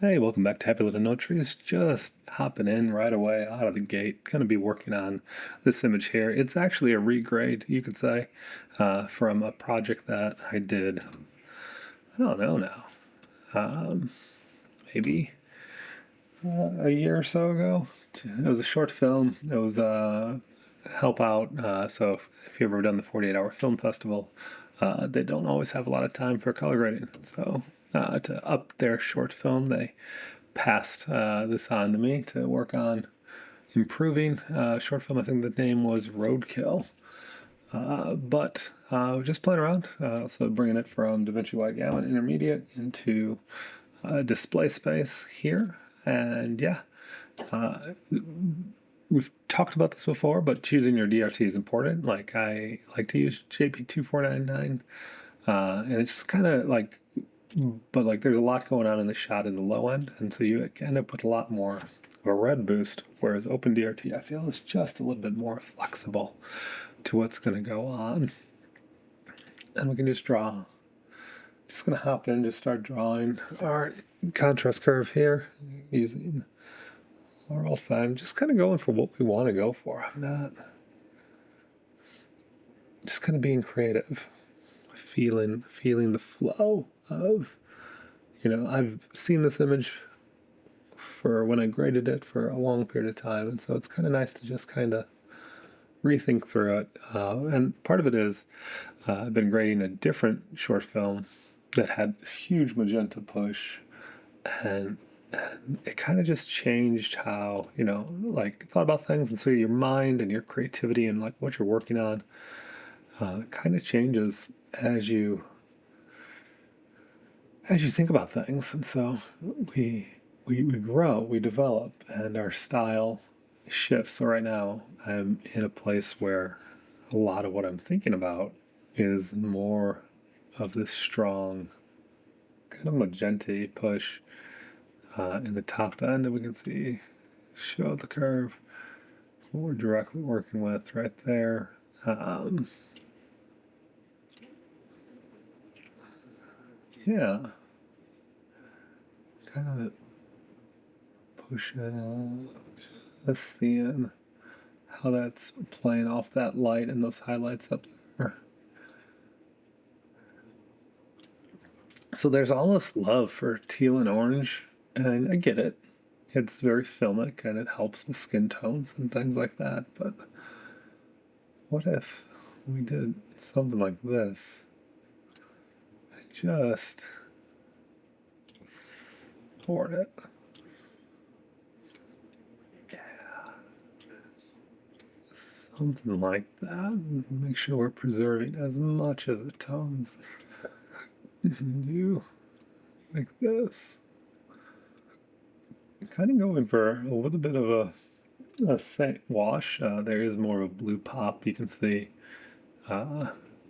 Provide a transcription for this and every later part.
Hey, welcome back to Happy Little No Trees. Just hopping in right away out of the gate. Going to be working on this image here. It's actually a regrade, you could say, from a project that I did, I don't know now, maybe a year or so ago. It was a short film. It was help out. So if you've ever done the 48-hour film festival, they don't always have a lot of time for color grading. So to up their short film, they passed this on to me to work on improving short film. I think the name was Roadkill. But just playing around, so bringing it from Davinci Wide Gamut Intermediate into display space here. And yeah, we've talked about this before, but choosing your DRT is important. Like I like to use JP2499, and it's kind of like, but like there's a lot going on in the shot in the low end, and so you end up with a lot more of a red boost. Whereas OpenDRT, I feel, is just a little bit more flexible to what's going to go on, and we can just draw. Just gonna hop in, just start drawing our contrast curve here using our old fine, just kind of going for what we want to go for. I'm not just kind of being creative, feeling the flow of, I've seen this image for when I graded it for a long period of time, and so it's kind of nice to just kind of rethink through it. And part of it is I've been grading a different short film that had this huge magenta push, and it kind of just changed how, like thought about things. And so your mind and your creativity and like what you're working on kind of changes as you think about things. And so we grow, we develop, and our style shifts. So right now I'm in a place where a lot of what I'm thinking about is more of this strong kind of magenta push in the top end, and we can see show the curve what we're directly working with right there. Yeah, kind of pushing, just seeing how that's playing off that light and those highlights up there. So there's all this love for teal and orange, and I get it. It's very filmic and it helps with skin tones and things like that, but what if we did something like this? Just poured it. Something like that. Make sure we're preserving as much of the tones as we do, like this. Kind of going for a little bit of a scent wash. There is more of a blue pop. You can see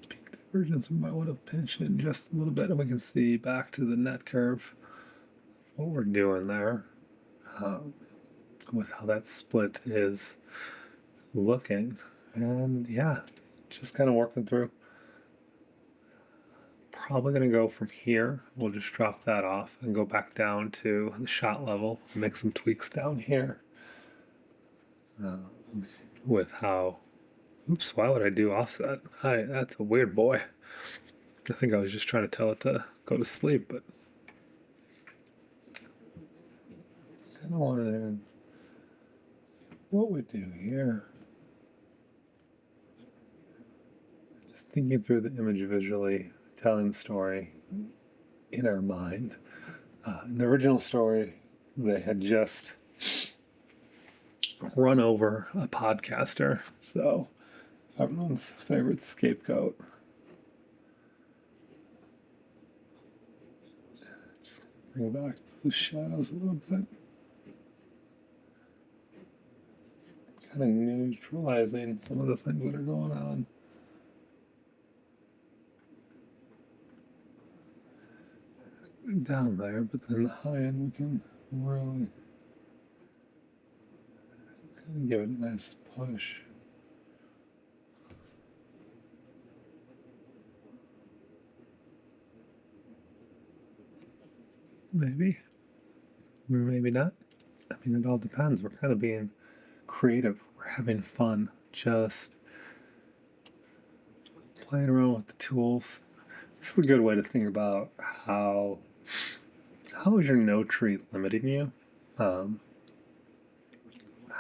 peak divergence. We might want to pinch it just a little bit, and we can see back to the net curve what we're doing there with how that split is looking. And yeah, just kind of working through. Probably going to go from here. We'll just drop that off and go back down to the shot level, make some tweaks down here with how, oops, why would I do offset? That's a weird boy. I think I was just trying to tell it to go to sleep, but I kind of wanted to, what we do here. Just thinking through the image visually, telling the story in our mind. In the original story, they had just run over a podcaster, so everyone's favorite scapegoat. Just bring back the shadows a little bit. It's kind of neutralizing some of the things that are going on. Down there, but then the high end we can really kind of give it a nice push. Maybe. Maybe not. I mean, it all depends. We're kind of being creative. We're having fun. Just playing around with the tools. This is a good way to think about how is your no tree limiting you? How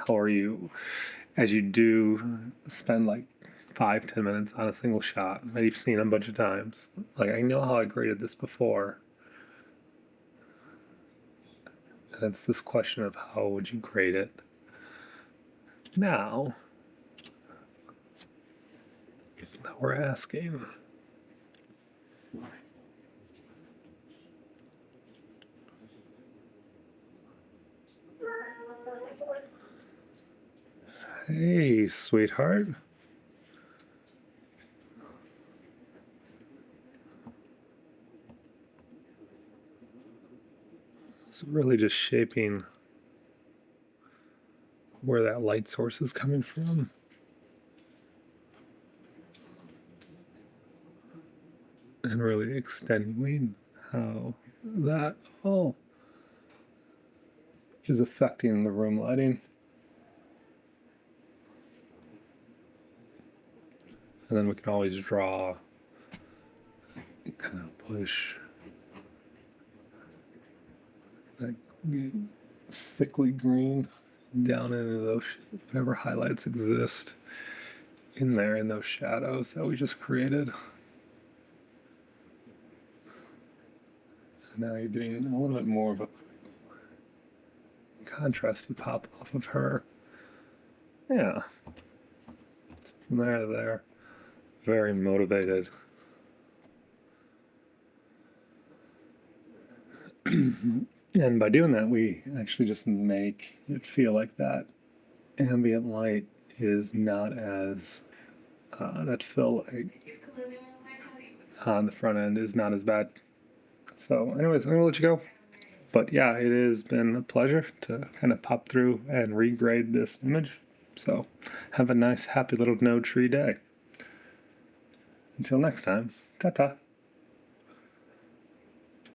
are you, as you do spend like 5-10 minutes on a single shot that you've seen a bunch of times? Like, I know how I graded this before. And it's this question of how would you grade it now that we're asking. Hey, sweetheart. It's really just shaping where that light source is coming from. And really extending how that all is affecting the room lighting. And then we can always draw, kind of push that sickly green down into those, whatever highlights exist in there, in those shadows that we just created. And now you're getting a little bit more of a contrast you pop off of her. Yeah. So from there to there, very motivated. And by doing that, we actually just make it feel like that ambient light is not as, that fill light on the front end is not as bad. So anyways, I'm gonna let you go. But yeah, it has been a pleasure to kind of pop through and regrade this image. So have a nice, happy little no tree day. Until next time, ta-ta.